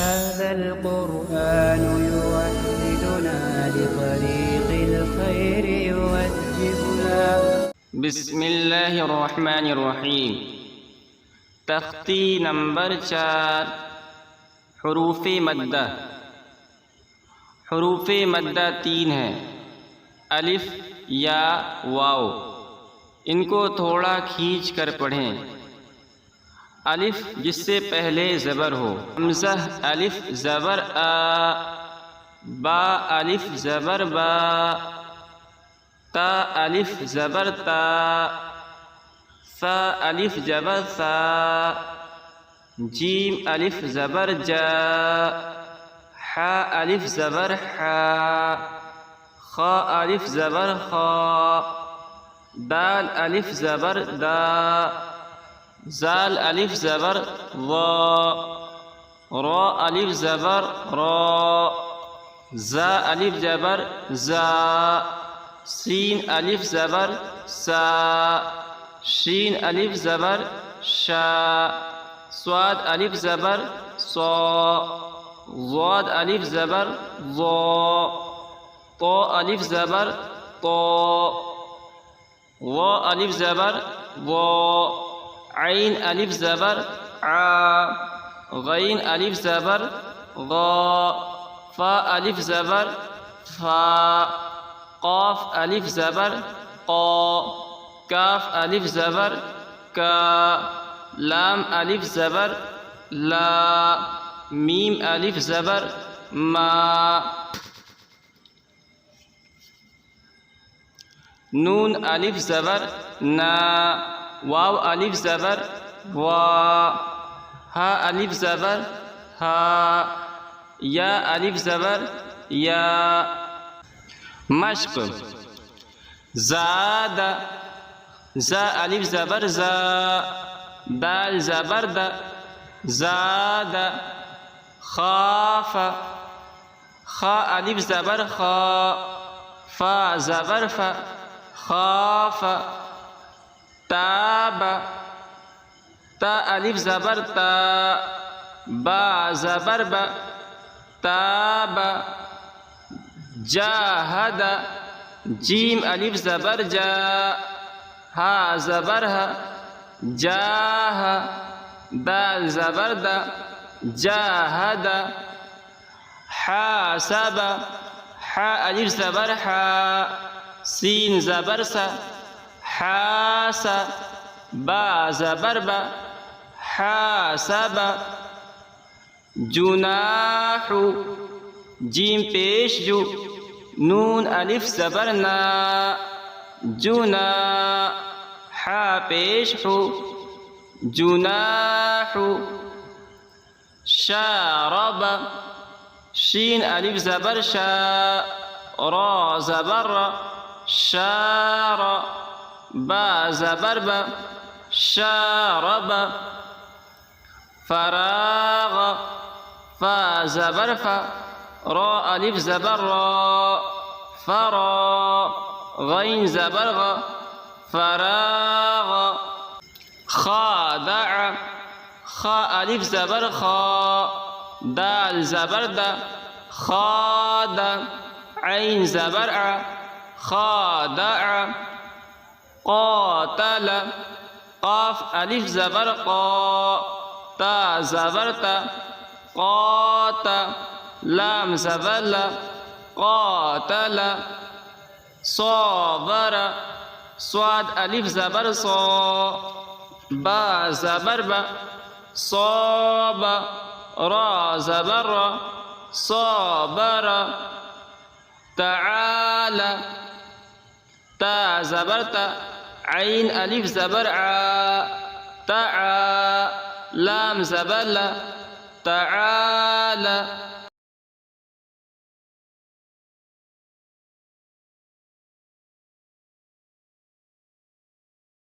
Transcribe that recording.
هذا القرآن يوحدنا لطريق الخير يوجهنا बिस्मिल्लाहिर्रहमानिर्रहीम। तख्ती नंबर 4 हरूफ मद्दा। हरूफ मद्दा 3 हैं, अलिफ या वाव। इनको थोड़ा खींच कर पढ़ें। अलिफ जिससे पहले ज़बर हो, हमज़ा अलिफ ज़बर आ, बा अलिफ ज़बर बा, ता अलिफ ज़बर ता, सा अलिफ ज़बर सा, जीम अलिफ ज़बर जा, हा अलिफ ज़बर हा, खा अलिफ ज़बर खा, दाल अलिफ ज़बर दा, ज़ाल अलिफ ज़बर वा, रा अलिफ ज़बर रा, ज़ा अलिफ ज़बर ज़ा, सीन अलिफ ज़बर सा, शीन अलिफ ज़बर शा, स्वाद अलिफ ज़बर सौ, ज़ाद अलिफ ज़बर ज़ो, तो अलिफ ज़बर तो, वो अलिफ ज़बर वो, आइन अलिफ ज़बर आ, गैन अलिफ ज़बर गा, फा अलिफ ज़बर फा, क़ाफ अलिफ ज़बर क़ा, काफ अलिफ ज़बर का, लाम अलिफ ज़बर ला, मीम अलिफ ज़बर मा, नून अलिफ ज़बर ना, वाव अलिफ ज़बर वा, हा अलिफ ज़बर हा, या अलिफ ज़बर या। मश्क। ज़ादा, ज़ा अलिफ ज़बर ज़ा, दाल ज़बर दा, ज़ादा। खाफ़ा, खा अलिफ ज़बर खा, फा ज़बर फा, खाफ़ा। ताबा, ता अलिफ ज़बर ता, बा ज़बर बा, ताबा। जाहदा, जीम अलिफ ज़बर जा, हा ज़बर हा, जाहा। दाल ज़बर दा, जाहदा। हासबा, हा अलिफ ज़बर हा, सीन ज़बर सा, हासा। बा ज़बर बा, हासबा। जुनाहु, जीम पेश जू, नून अलिफ ज़बर ना, जुना। हा पेश हु, जुनाहु। शारबा, शीन अलिफ ज़बर शा, रा ज़बर रा, शारा। बा ज़बर बा, शारबा। फराग, फा ज़बर फा, रा अलिफ ज़बर रा, फरा। गैन ज़बर गा, फराग। खादा, खा अलिफ ज़बर खा, दाल ज़बर दा, खादा। ऐन ज़बर आ, खादा। क़ातल, क़ाफ अलिफ ज़बर क़ा, ता ज़बर ता, क़ाता। लाम ज़बर ला, क़ातल। सबर, स्वाद अलिफ ज़बर सौ, बा ज़बर बा, सौब। रा ज़बर रा, सबर। तआला, ता ज़बर ता, ऐन अलिफ ज़बर आ, ता। लाम ज़बर ला, तआला।